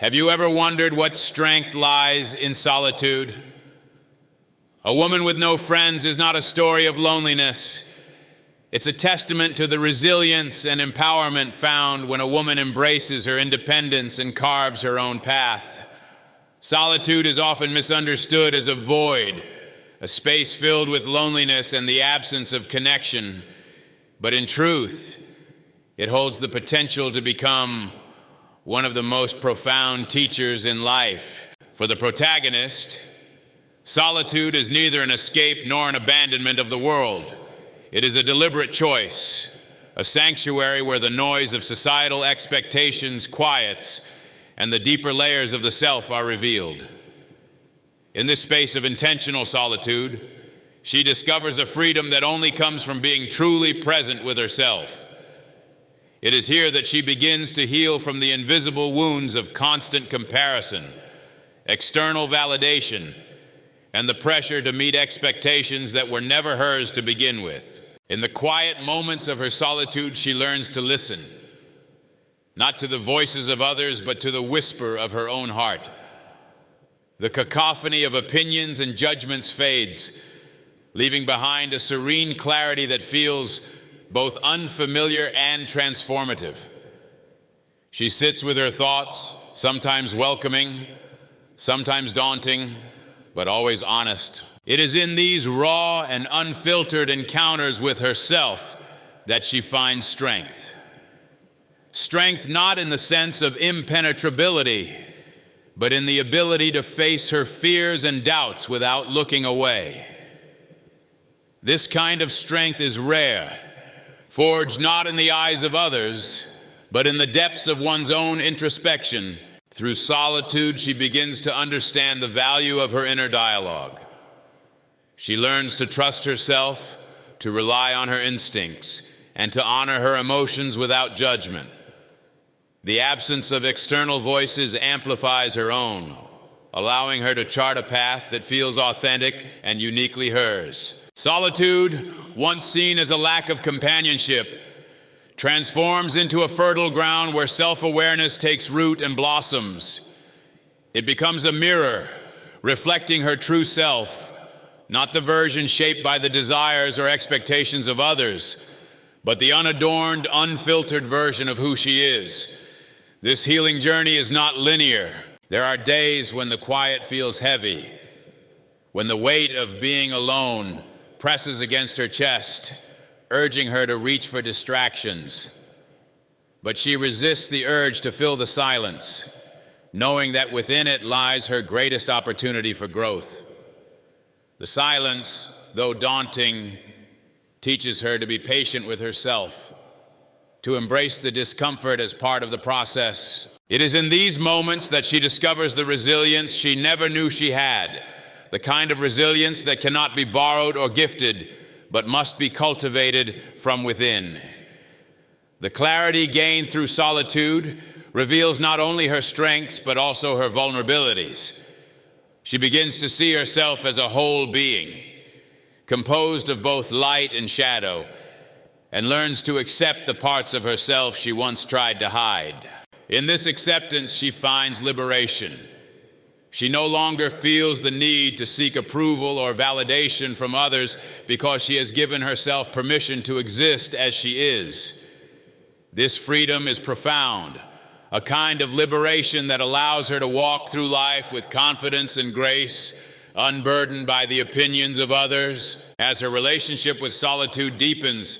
Have you ever wondered what strength lies in solitude? A woman with no friends is not a story of loneliness. It's a testament to the resilience and empowerment found when a woman embraces her independence and carves her own path. Solitude is often misunderstood as a void, a space filled with loneliness and the absence of connection. But in truth, it holds the potential to become one of the most profound teachers in life. For the protagonist, solitude is neither an escape nor an abandonment of the world. It is a deliberate choice, a sanctuary where the noise of societal expectations quiets and the deeper layers of the self are revealed. In this space of intentional solitude, she discovers a freedom that only comes from being truly present with herself. It is here that she begins to heal from the invisible wounds of constant comparison, external validation, and the pressure to meet expectations that were never hers to begin with. In the quiet moments of her solitude, she learns to listen, not to the voices of others, but to the whisper of her own heart. The cacophony of opinions and judgments fades, leaving behind a serene clarity that feels both unfamiliar and transformative. She sits with her thoughts, sometimes welcoming, sometimes daunting, but always honest. It is in these raw and unfiltered encounters with herself that she finds strength. Strength not in the sense of impenetrability, but in the ability to face her fears and doubts without looking away. This kind of strength is rare, forged not in the eyes of others, but in the depths of one's own introspection. Through solitude, she begins to understand the value of her inner dialogue. She learns to trust herself, to rely on her instincts, and to honor her emotions without judgment. The absence of external voices amplifies her own, allowing her to chart a path that feels authentic and uniquely hers. Solitude, once seen as a lack of companionship, transforms into a fertile ground where self-awareness takes root and blossoms. It becomes a mirror, reflecting her true self, not the version shaped by the desires or expectations of others, but the unadorned, unfiltered version of who she is. This healing journey is not linear. There are days when the quiet feels heavy, when the weight of being alone presses against her chest, urging her to reach for distractions. But she resists the urge to fill the silence, knowing that within it lies her greatest opportunity for growth. The silence, though daunting, teaches her to be patient with herself, to embrace the discomfort as part of the process. It is in these moments that she discovers the resilience she never knew she had, the kind of resilience that cannot be borrowed or gifted, but must be cultivated from within. The clarity gained through solitude reveals not only her strengths, but also her vulnerabilities. She begins to see herself as a whole being, composed of both light and shadow, and learns to accept the parts of herself she once tried to hide. In this acceptance, she finds liberation. She no longer feels the need to seek approval or validation from others because she has given herself permission to exist as she is. This freedom is profound, a kind of liberation that allows her to walk through life with confidence and grace, unburdened by the opinions of others. As her relationship with solitude deepens,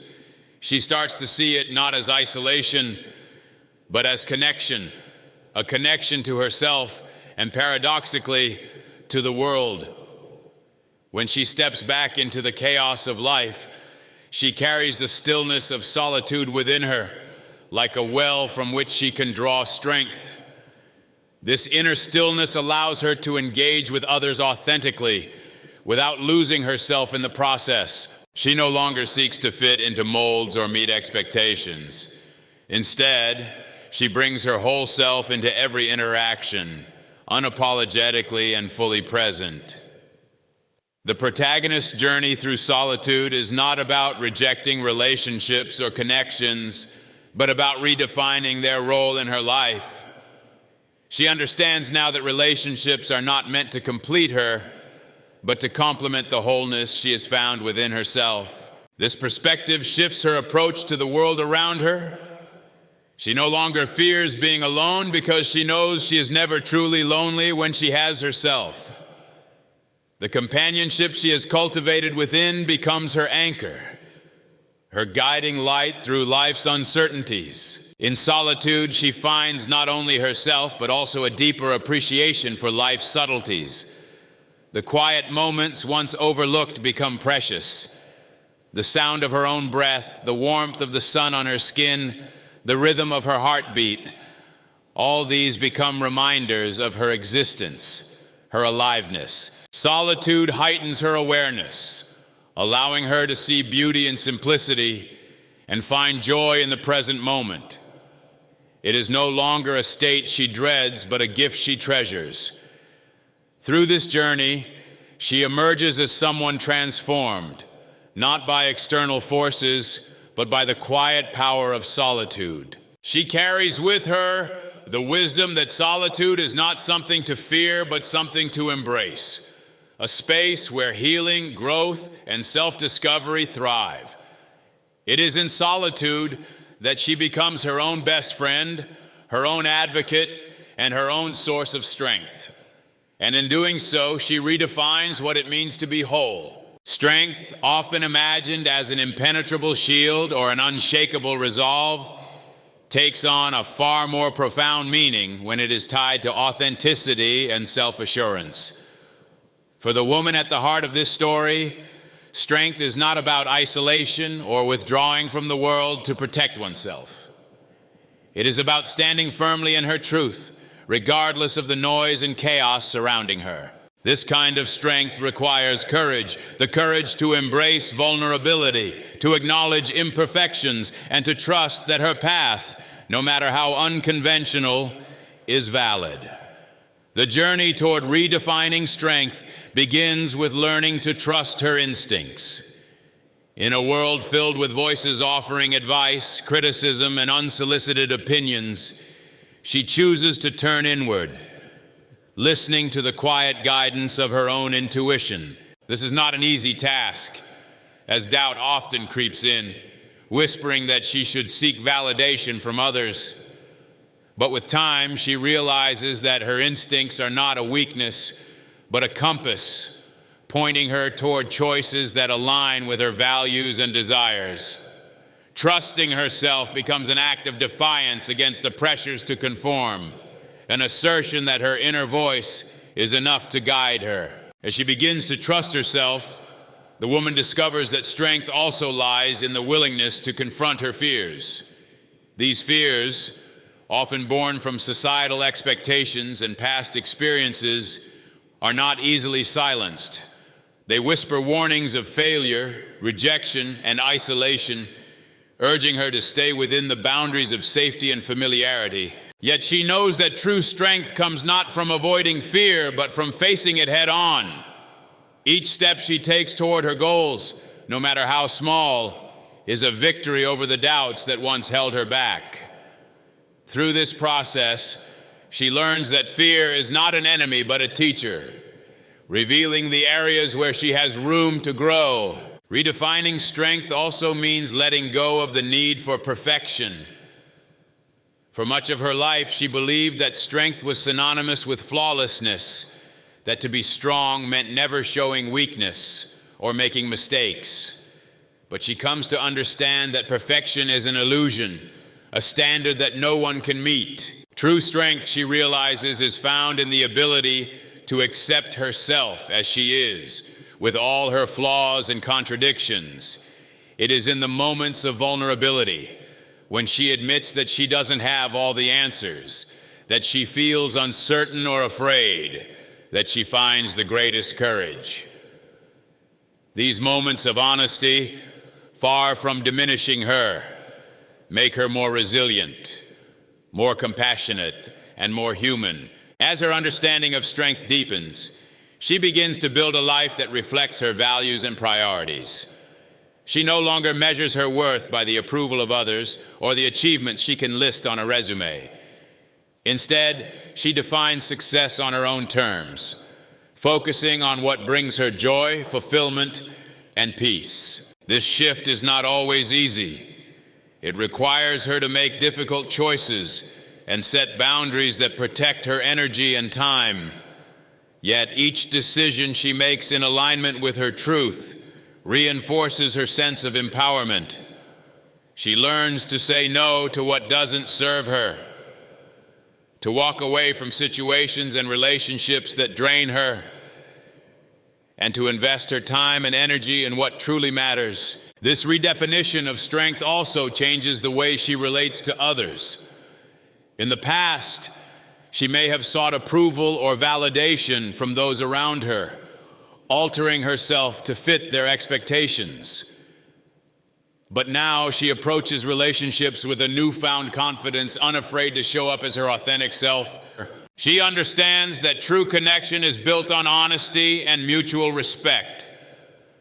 she starts to see it not as isolation, but as connection, a connection to herself and paradoxically to the world. When she steps back into the chaos of life, she carries the stillness of solitude within her, like a well from which she can draw strength. This inner stillness allows her to engage with others authentically, without losing herself in the process. She no longer seeks to fit into molds or meet expectations. Instead, she brings her whole self into every interaction, unapologetically and fully present. The protagonist's journey through solitude is not about rejecting relationships or connections, but about redefining their role in her life. She understands now that relationships are not meant to complete her, but to complement the wholeness she has found within herself. This perspective shifts her approach to the world around her. She no longer fears being alone because she knows she is never truly lonely when she has herself. The companionship she has cultivated within becomes her anchor, her guiding light through life's uncertainties. In solitude, she finds not only herself, but also a deeper appreciation for life's subtleties. The quiet moments once overlooked become precious. The sound of her own breath, the warmth of the sun on her skin, the rhythm of her heartbeat, all these become reminders of her existence, her aliveness. Solitude heightens her awareness, allowing her to see beauty in simplicity and find joy in the present moment. It is no longer a state she dreads, but a gift she treasures. Through this journey, she emerges as someone transformed, not by external forces, but by the quiet power of solitude. She carries with her the wisdom that solitude is not something to fear, but something to embrace, a space where healing, growth, and self-discovery thrive. It is in solitude that she becomes her own best friend, her own advocate, and her own source of strength. And in doing so, she redefines what it means to be whole. Strength, often imagined as an impenetrable shield or an unshakable resolve, takes on a far more profound meaning when it is tied to authenticity and self-assurance. For the woman at the heart of this story, strength is not about isolation or withdrawing from the world to protect oneself. It is about standing firmly in her truth, regardless of the noise and chaos surrounding her. This kind of strength requires courage, the courage to embrace vulnerability, to acknowledge imperfections, and to trust that her path, no matter how unconventional, is valid. The journey toward redefining strength begins with learning to trust her instincts. In a world filled with voices offering advice, criticism, and unsolicited opinions, she chooses to turn inward, listening to the quiet guidance of her own intuition. This is not an easy task, as doubt often creeps in, whispering that she should seek validation from others. But with time, she realizes that her instincts are not a weakness, but a compass, pointing her toward choices that align with her values and desires. Trusting herself becomes an act of defiance against the pressures to conform, an assertion that her inner voice is enough to guide her. As she begins to trust herself, the woman discovers that strength also lies in the willingness to confront her fears. These fears, often born from societal expectations and past experiences, are not easily silenced. They whisper warnings of failure, rejection, and isolation, urging her to stay within the boundaries of safety and familiarity. Yet she knows that true strength comes not from avoiding fear, but from facing it head on. Each step she takes toward her goals, no matter how small, is a victory over the doubts that once held her back. Through this process, she learns that fear is not an enemy, but a teacher, revealing the areas where she has room to grow. Redefining strength also means letting go of the need for perfection. For much of her life, she believed that strength was synonymous with flawlessness, that to be strong meant never showing weakness or making mistakes. But she comes to understand that perfection is an illusion, a standard that no one can meet. True strength, she realizes, is found in the ability to accept herself as she is, with all her flaws and contradictions. It is in the moments of vulnerability, when she admits that she doesn't have all the answers, that she feels uncertain or afraid, that she finds the greatest courage. These moments of honesty, far from diminishing her, make her more resilient, more compassionate, and more human. As her understanding of strength deepens, she begins to build a life that reflects her values and priorities. She no longer measures her worth by the approval of others or the achievements she can list on a resume. Instead, she defines success on her own terms, focusing on what brings her joy, fulfillment, and peace. This shift is not always easy. It requires her to make difficult choices and set boundaries that protect her energy and time. Yet each decision she makes in alignment with her truth reinforces her sense of empowerment. She learns to say no to what doesn't serve her, to walk away from situations and relationships that drain her, and to invest her time and energy in what truly matters. This redefinition of strength also changes the way she relates to others. In the past, she may have sought approval or validation from those around her, altering herself to fit their expectations. But now she approaches relationships with a newfound confidence, unafraid to show up as her authentic self. She understands that true connection is built on honesty and mutual respect,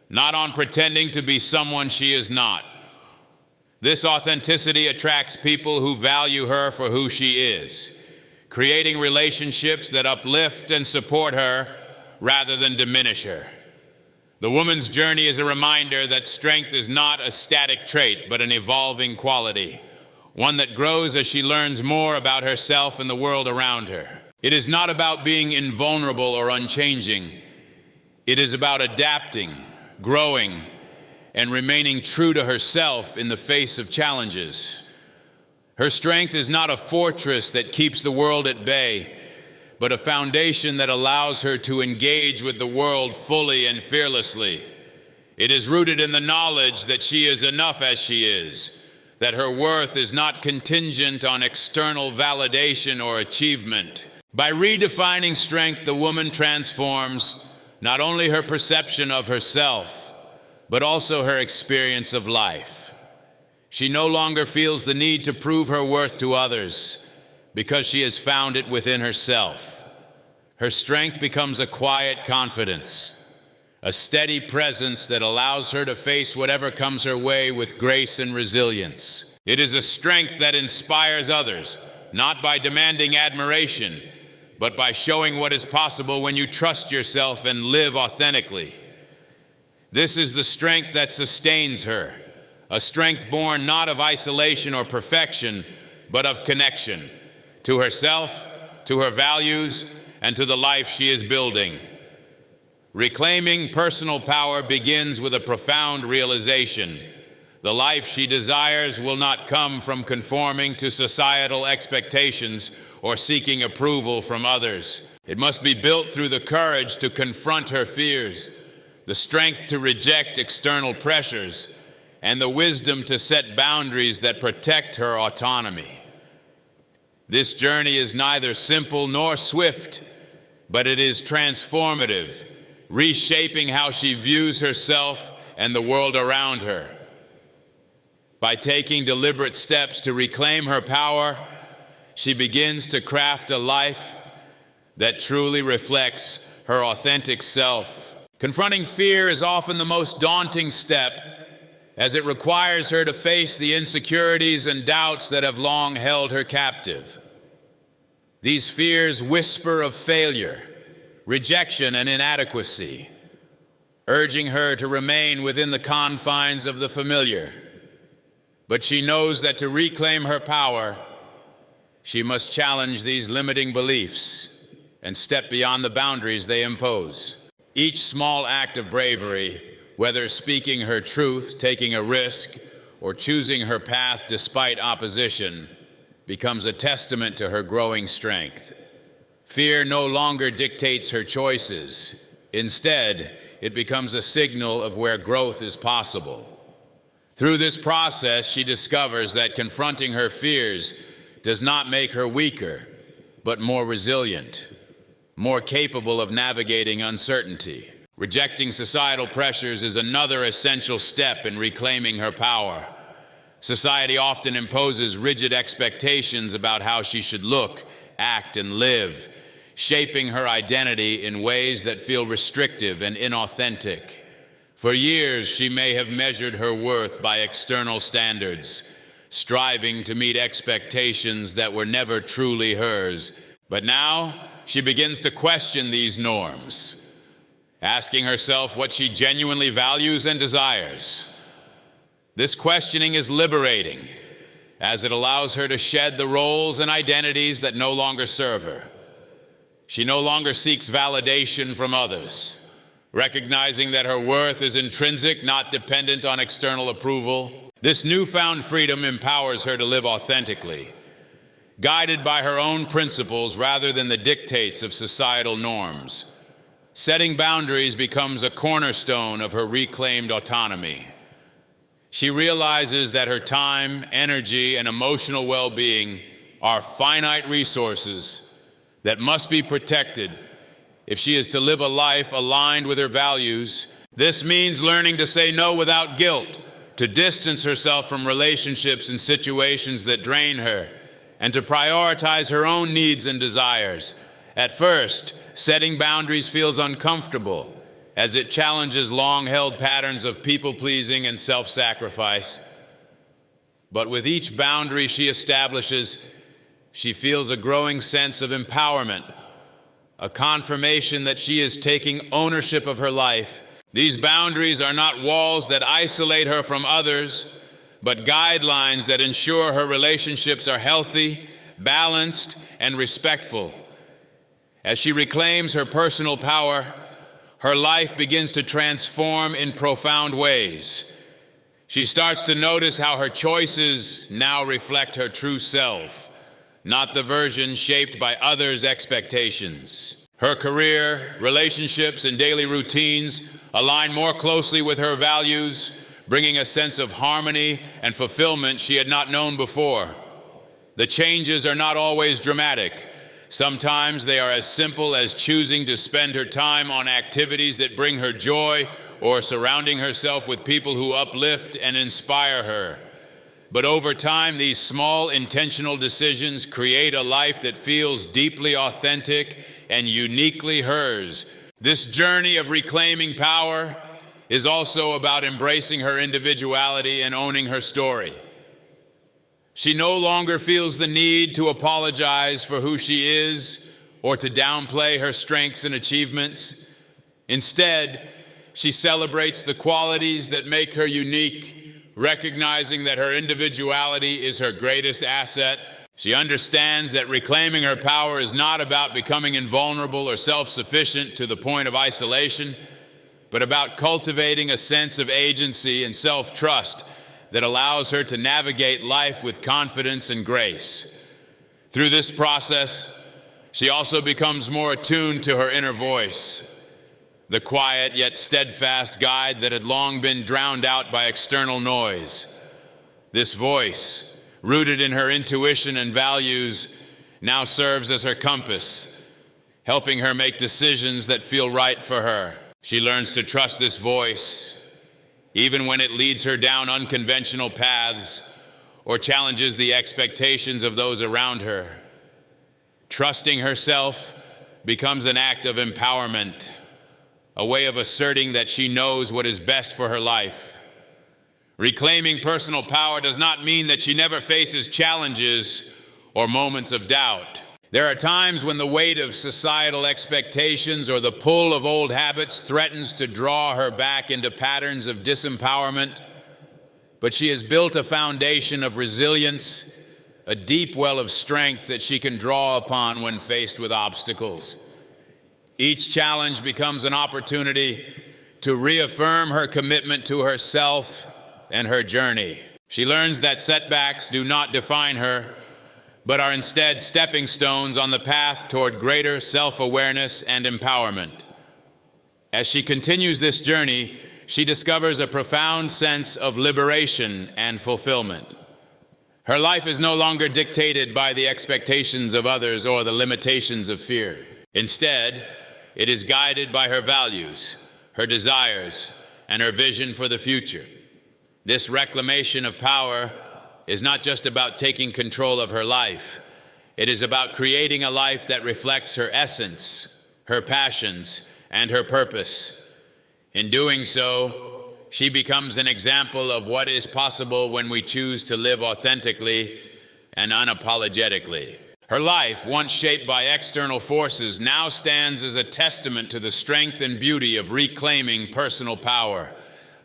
not on pretending to be someone she is not. This authenticity attracts people who value her for who she is, creating relationships that uplift and support her rather than diminish her. The woman's journey is a reminder that strength is not a static trait, but an evolving quality, one that grows as she learns more about herself and the world around her. It is not about being invulnerable or unchanging. It is about adapting, growing, and remaining true to herself in the face of challenges. Her strength is not a fortress that keeps the world at bay, but a foundation that allows her to engage with the world fully and fearlessly. It is rooted in the knowledge that she is enough as she is, that her worth is not contingent on external validation or achievement. By redefining strength, the woman transforms not only her perception of herself, but also her experience of life. She no longer feels the need to prove her worth to others because she has found it within herself. Her strength becomes a quiet confidence, a steady presence that allows her to face whatever comes her way with grace and resilience. It is a strength that inspires others, not by demanding admiration, but by showing what is possible when you trust yourself and live authentically. This is the strength that sustains her, a strength born not of isolation or perfection, but of connection to herself, to her values, and to the life she is building. Reclaiming personal power begins with a profound realization. The life she desires will not come from conforming to societal expectations or seeking approval from others. It must be built through the courage to confront her fears, the strength to reject external pressures, and the wisdom to set boundaries that protect her autonomy. This journey is neither simple nor swift, but it is transformative, reshaping how she views herself and the world around her. By taking deliberate steps to reclaim her power, she begins to craft a life that truly reflects her authentic self. Confronting fear is often the most daunting step, as it requires her to face the insecurities and doubts that have long held her captive. These fears whisper of failure, rejection, and inadequacy, urging her to remain within the confines of the familiar. But she knows that to reclaim her power, she must challenge these limiting beliefs and step beyond the boundaries they impose. Each small act of bravery, whether speaking her truth, taking a risk, or choosing her path despite opposition, becomes a testament to her growing strength. Fear no longer dictates her choices. Instead, it becomes a signal of where growth is possible. Through this process, she discovers that confronting her fears does not make her weaker, but more resilient, more capable of navigating uncertainty. Rejecting societal pressures is another essential step in reclaiming her power. Society often imposes rigid expectations about how she should look, act, and live, shaping her identity in ways that feel restrictive and inauthentic. For years, she may have measured her worth by external standards, striving to meet expectations that were never truly hers. But now she begins to question these norms, asking herself what she genuinely values and desires. This questioning is liberating, as it allows her to shed the roles and identities that no longer serve her. She no longer seeks validation from others, recognizing that her worth is intrinsic, not dependent on external approval. This newfound freedom empowers her to live authentically, guided by her own principles rather than the dictates of societal norms. Setting boundaries becomes a cornerstone of her reclaimed autonomy. She realizes that her time, energy, and emotional well-being are finite resources that must be protected if she is to live a life aligned with her values. This means learning to say no without guilt, to distance herself from relationships and situations that drain her, and to prioritize her own needs and desires. At first, setting boundaries feels uncomfortable, as it challenges long-held patterns of people-pleasing and self-sacrifice. But with each boundary she establishes, she feels a growing sense of empowerment, a confirmation that she is taking ownership of her life. These boundaries are not walls that isolate her from others, but guidelines that ensure her relationships are healthy, balanced, and respectful. As she reclaims her personal power, her life begins to transform in profound ways. She starts to notice how her choices now reflect her true self, not the version shaped by others' expectations. Her career, relationships, and daily routines align more closely with her values, bringing a sense of harmony and fulfillment she had not known before. The changes are not always dramatic. Sometimes they are as simple as choosing to spend her time on activities that bring her joy or surrounding herself with people who uplift and inspire her. But over time, these small, intentional decisions create a life that feels deeply authentic and uniquely hers. This journey of reclaiming power is also about embracing her individuality and owning her story. She no longer feels the need to apologize for who she is or to downplay her strengths and achievements. Instead, she celebrates the qualities that make her unique, recognizing that her individuality is her greatest asset. She understands that reclaiming her power is not about becoming invulnerable or self-sufficient to the point of isolation, but about cultivating a sense of agency and self-trust that allows her to navigate life with confidence and grace. Through this process, she also becomes more attuned to her inner voice, the quiet yet steadfast guide that had long been drowned out by external noise. This voice, rooted in her intuition and values, now serves as her compass, helping her make decisions that feel right for her. She learns to trust this voice, even when it leads her down unconventional paths or challenges the expectations of those around her. Trusting herself becomes an act of empowerment, a way of asserting that she knows what is best for her life. Reclaiming personal power does not mean that she never faces challenges or moments of doubt. There are times when the weight of societal expectations or the pull of old habits threatens to draw her back into patterns of disempowerment, but she has built a foundation of resilience, a deep well of strength that she can draw upon when faced with obstacles. Each challenge becomes an opportunity to reaffirm her commitment to herself and her journey. She learns that setbacks do not define her, but are instead stepping stones on the path toward greater self-awareness and empowerment. As she continues this journey, she discovers a profound sense of liberation and fulfillment. Her life is no longer dictated by the expectations of others or the limitations of fear. Instead, it is guided by her values, her desires, and her vision for the future. This reclamation of power is not just about taking control of her life. It is about creating a life that reflects her essence, her passions, and her purpose. In doing so, She becomes an example of what is possible when we choose to live authentically and unapologetically. Her life, once shaped by external forces, now stands as a testament to the strength and beauty of reclaiming personal power.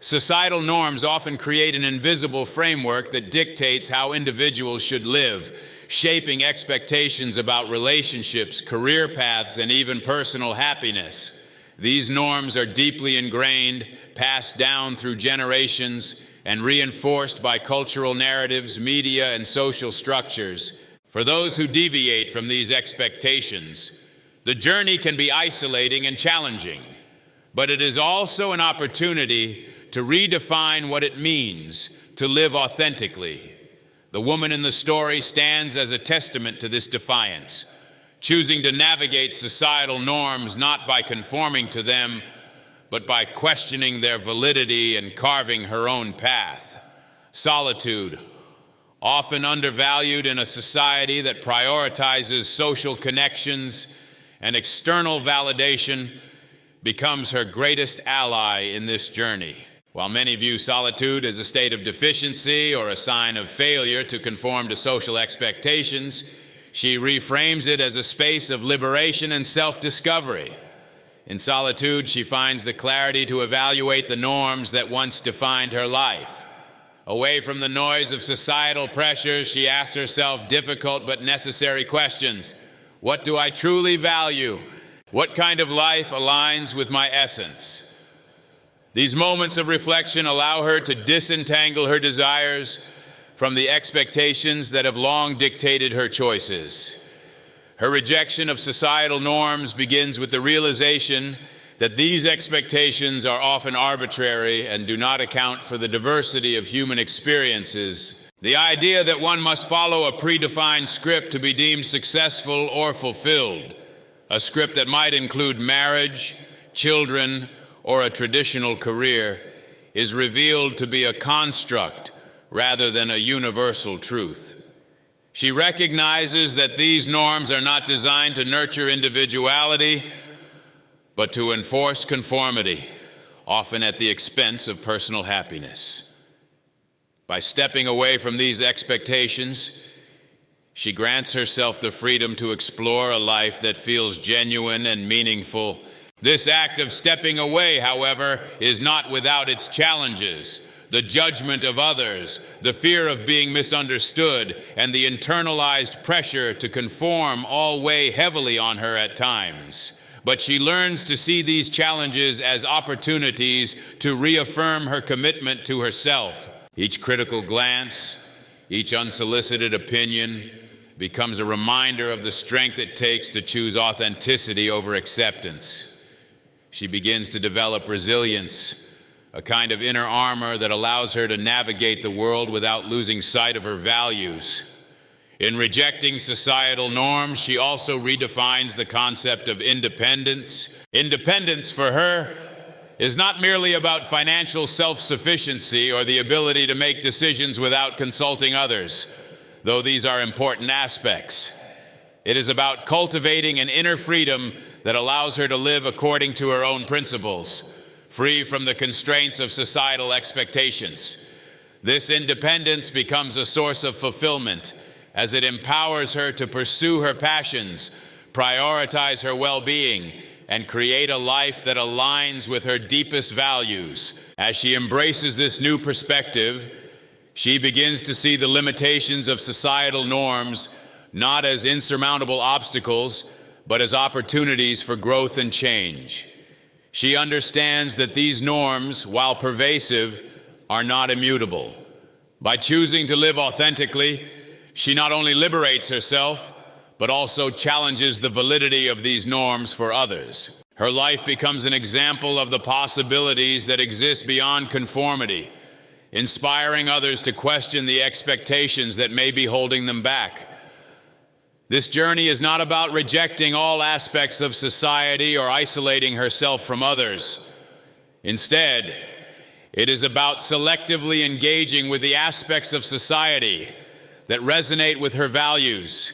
Societal norms often create an invisible framework that dictates how individuals should live, shaping expectations about relationships, career paths, and even personal happiness. These norms are deeply ingrained, passed down through generations, and reinforced by cultural narratives, media, and social structures. For those who deviate from these expectations, the journey can be isolating and challenging, but it is also an opportunity to redefine what it means to live authentically. The woman in the story stands as a testament to this defiance, choosing to navigate societal norms not by conforming to them, but by questioning their validity and carving her own path. Solitude, often undervalued in a society that prioritizes social connections and external validation, becomes her greatest ally in this journey. While many view solitude as a state of deficiency or a sign of failure to conform to social expectations, she reframes it as a space of liberation and self-discovery. In solitude, she finds the clarity to evaluate the norms that once defined her life. Away from the noise of societal pressures, she asks herself difficult but necessary questions. What do I truly value? What kind of life aligns with my essence? These moments of reflection allow her to disentangle her desires from the expectations that have long dictated her choices. Her rejection of societal norms begins with the realization that these expectations are often arbitrary and do not account for the diversity of human experiences. The idea that one must follow a predefined script to be deemed successful or fulfilled, a script that might include marriage, children, or a traditional career, is revealed to be a construct rather than a universal truth. She recognizes that these norms are not designed to nurture individuality, but to enforce conformity, often at the expense of personal happiness. By stepping away from these expectations, she grants herself the freedom to explore a life that feels genuine and meaningful. This act of stepping away, however, is not without its challenges. The judgment of others, the fear of being misunderstood, and the internalized pressure to conform all weigh heavily on her at times. But she learns to see these challenges as opportunities to reaffirm her commitment to herself. Each critical glance, each unsolicited opinion becomes a reminder of the strength it takes to choose authenticity over acceptance. She begins to develop resilience, a kind of inner armor that allows her to navigate the world without losing sight of her values. In rejecting societal norms, she also redefines the concept of independence. Independence for her is not merely about financial self-sufficiency or the ability to make decisions without consulting others, though these are important aspects. It is about cultivating an inner freedom that allows her to live according to her own principles, free from the constraints of societal expectations. This independence becomes a source of fulfillment, as it empowers her to pursue her passions, prioritize her well-being, and create a life that aligns with her deepest values. As she embraces this new perspective, she begins to see the limitations of societal norms not as insurmountable obstacles, but as opportunities for growth and change. She understands that these norms, while pervasive, are not immutable. By choosing to live authentically, she not only liberates herself, but also challenges the validity of these norms for others. Her life becomes an example of the possibilities that exist beyond conformity, inspiring others to question the expectations that may be holding them back. This journey is not about rejecting all aspects of society or isolating herself from others. Instead, it is about selectively engaging with the aspects of society that resonate with her values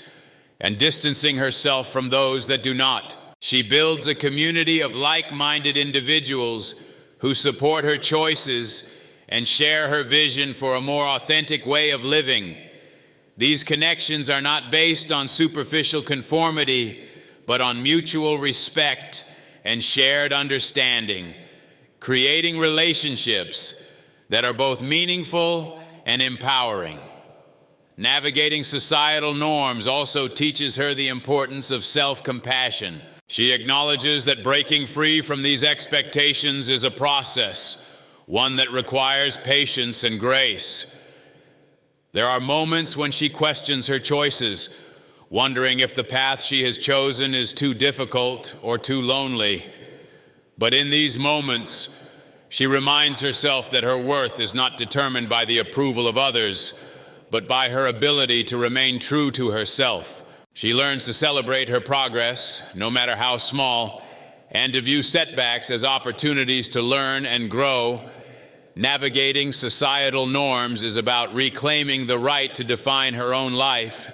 and distancing herself from those that do not. She builds a community of like-minded individuals who support her choices and share her vision for a more authentic way of living. These connections are not based on superficial conformity, but on mutual respect and shared understanding, creating relationships that are both meaningful and empowering. Navigating societal norms also teaches her the importance of self-compassion. She acknowledges that breaking free from these expectations is a process, one that requires patience and grace. There are moments when she questions her choices, wondering if the path she has chosen is too difficult or too lonely. But in these moments, she reminds herself that her worth is not determined by the approval of others, but by her ability to remain true to herself. She learns to celebrate her progress, no matter how small, and to view setbacks as opportunities to learn and grow. Navigating societal norms is about reclaiming the right to define her own life.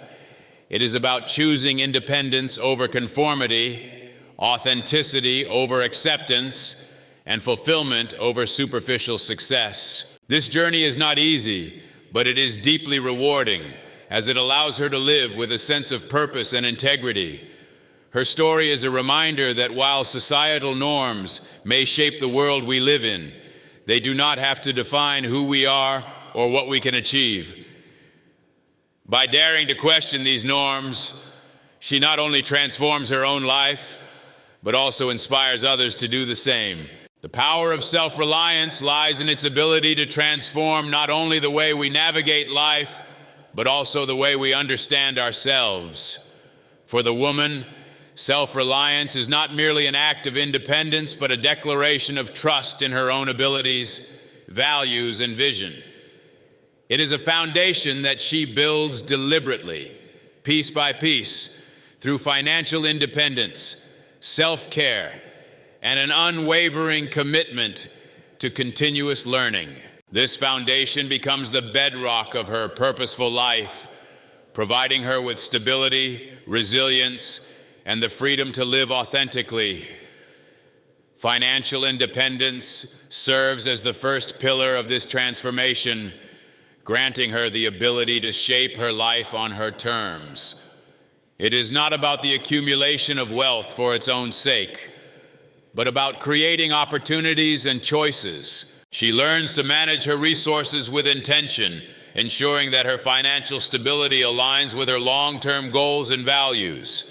It is about choosing independence over conformity, authenticity over acceptance, and fulfillment over superficial success. This journey is not easy, but it is deeply rewarding, as it allows her to live with a sense of purpose and integrity. Her story is a reminder that while societal norms may shape the world we live in, they do not have to define who we are or what we can achieve. By daring to question these norms, she not only transforms her own life, but also inspires others to do the same. The power of self-reliance lies in its ability to transform not only the way we navigate life, but also the way we understand ourselves. For the woman, self-reliance is not merely an act of independence, but a declaration of trust in her own abilities, values, and vision. It is a foundation that she builds deliberately, piece by piece, through financial independence, self-care, and an unwavering commitment to continuous learning. This foundation becomes the bedrock of her purposeful life, providing her with stability, resilience, and the freedom to live authentically. Financial independence serves as the first pillar of this transformation, granting her the ability to shape her life on her terms. It is not about the accumulation of wealth for its own sake, but about creating opportunities and choices. She learns to manage her resources with intention, ensuring that her financial stability aligns with her long-term goals and values.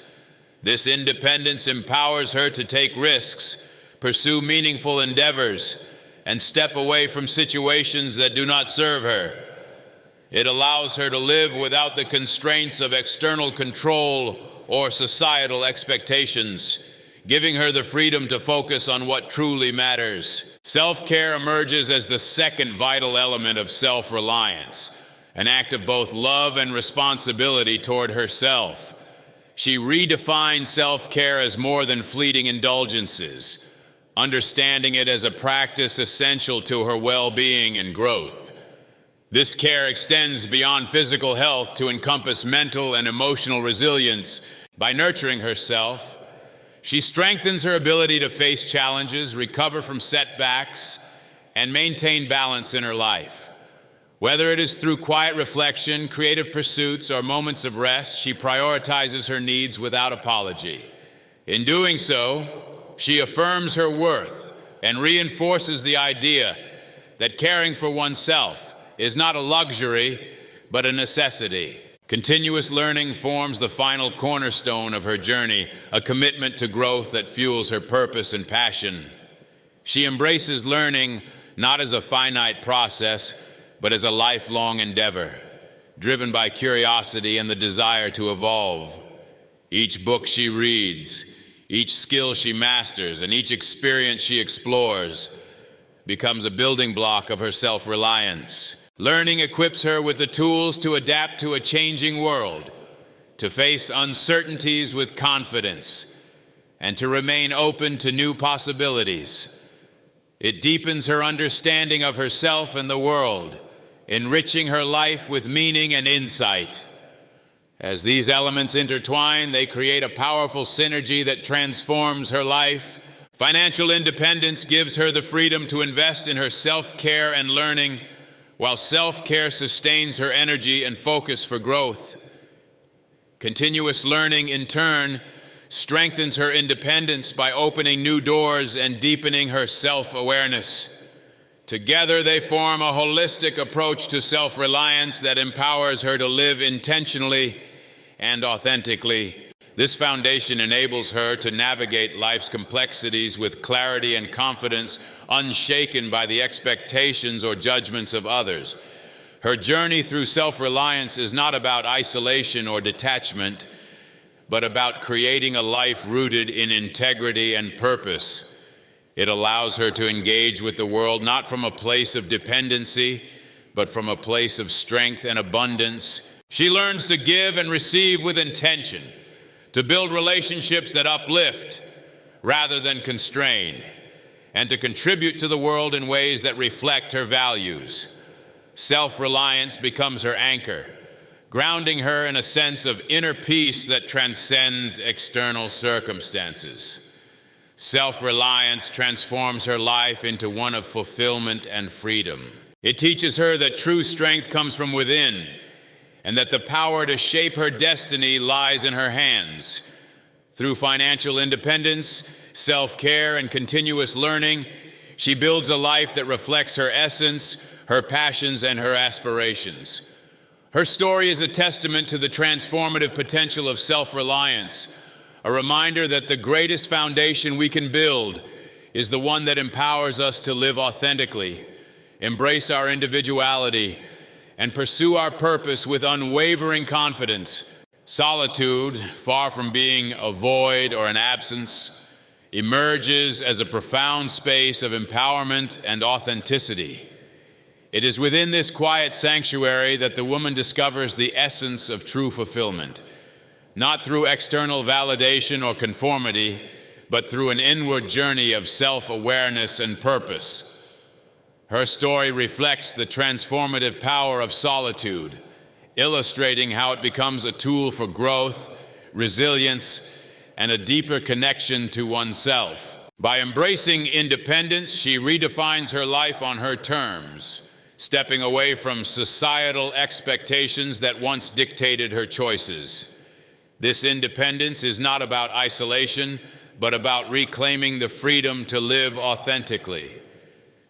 This independence empowers her to take risks, pursue meaningful endeavors, and step away from situations that do not serve her. It allows her to live without the constraints of external control or societal expectations, giving her the freedom to focus on what truly matters. Self-care emerges as the second vital element of self-reliance, an act of both love and responsibility toward herself. She redefines self-care as more than fleeting indulgences, understanding it as a practice essential to her well-being and growth. This care extends beyond physical health to encompass mental and emotional resilience. By nurturing herself, she strengthens her ability to face challenges, recover from setbacks, and maintain balance in her life. Whether it is through quiet reflection, creative pursuits, or moments of rest, she prioritizes her needs without apology. In doing so, she affirms her worth and reinforces the idea that caring for oneself is not a luxury, but a necessity. Continuous learning forms the final cornerstone of her journey, a commitment to growth that fuels her purpose and passion. She embraces learning not as a finite process, but as a lifelong endeavor, driven by curiosity and the desire to evolve. Each book she reads, each skill she masters, and each experience she explores becomes a building block of her self-reliance. Learning equips her with the tools to adapt to a changing world, to face uncertainties with confidence, and to remain open to new possibilities. It deepens her understanding of herself and the world, enriching her life with meaning and insight. As these elements intertwine, they create a powerful synergy that transforms her life Financial independence gives her the freedom to invest in her self-care and learning, while self-care sustains her energy and focus for growth. Continuous learning, in turn, strengthens her independence by opening new doors and deepening her self-awareness. Together, they form a holistic approach to self-reliance that empowers her to live intentionally and authentically. This foundation enables her to navigate life's complexities with clarity and confidence, unshaken by the expectations or judgments of others. Her journey through self-reliance is not about isolation or detachment, but about creating a life rooted in integrity and purpose. It allows her to engage with the world not from a place of dependency, but from a place of strength and abundance. She learns to give and receive with intention, to build relationships that uplift rather than constrain, and to contribute to the world in ways that reflect her values. Self-reliance becomes her anchor, grounding her in a sense of inner peace that transcends external circumstances. Self-reliance transforms her life into one of fulfillment and freedom. It teaches her that true strength comes from within, and that the power to shape her destiny lies in her hands. Through financial independence, self-care, and continuous learning, she builds a life that reflects her essence, her passions, and her aspirations. Her story is a testament to the transformative potential of self-reliance, a reminder that the greatest foundation we can build is the one that empowers us to live authentically, embrace our individuality, and pursue our purpose with unwavering confidence. Solitude, far from being a void or an absence, emerges as a profound space of empowerment and authenticity. It is within this quiet sanctuary that the woman discovers the essence of true fulfillment, not through external validation or conformity, but through an inward journey of self-awareness and purpose. Her story reflects the transformative power of solitude, illustrating how it becomes a tool for growth, resilience, and a deeper connection to oneself. By embracing independence, she redefines her life on her terms, stepping away from societal expectations that once dictated her choices. This independence is not about isolation, but about reclaiming the freedom to live authentically.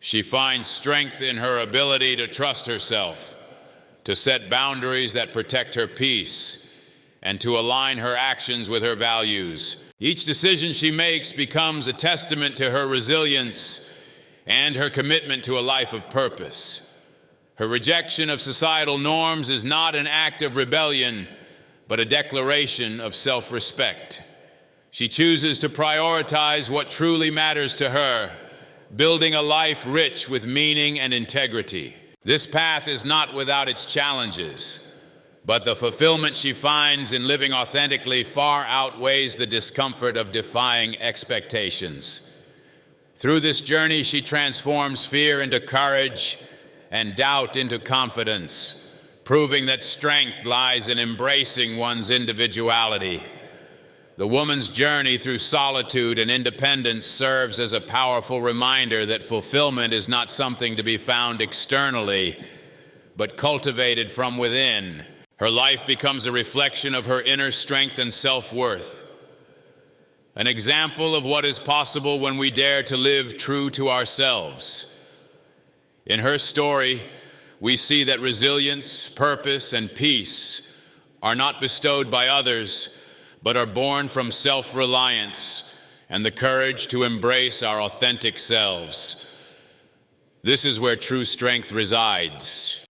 She finds strength in her ability to trust herself, to set boundaries that protect her peace, and to align her actions with her values. Each decision she makes becomes a testament to her resilience and her commitment to a life of purpose. Her rejection of societal norms is not an act of rebellion, but a declaration of self-respect. She chooses to prioritize what truly matters to her, building a life rich with meaning and integrity. This path is not without its challenges, but the fulfillment she finds in living authentically far outweighs the discomfort of defying expectations. Through this journey, she transforms fear into courage and doubt into confidence, proving that strength lies in embracing one's individuality. The woman's journey through solitude and independence serves as a powerful reminder that fulfillment is not something to be found externally, but cultivated from within. Her life becomes a reflection of her inner strength and self-worth, an example of what is possible when we dare to live true to ourselves. In her story, we see that resilience, purpose, and peace are not bestowed by others, but are born from self-reliance and the courage to embrace our authentic selves. This is where true strength resides.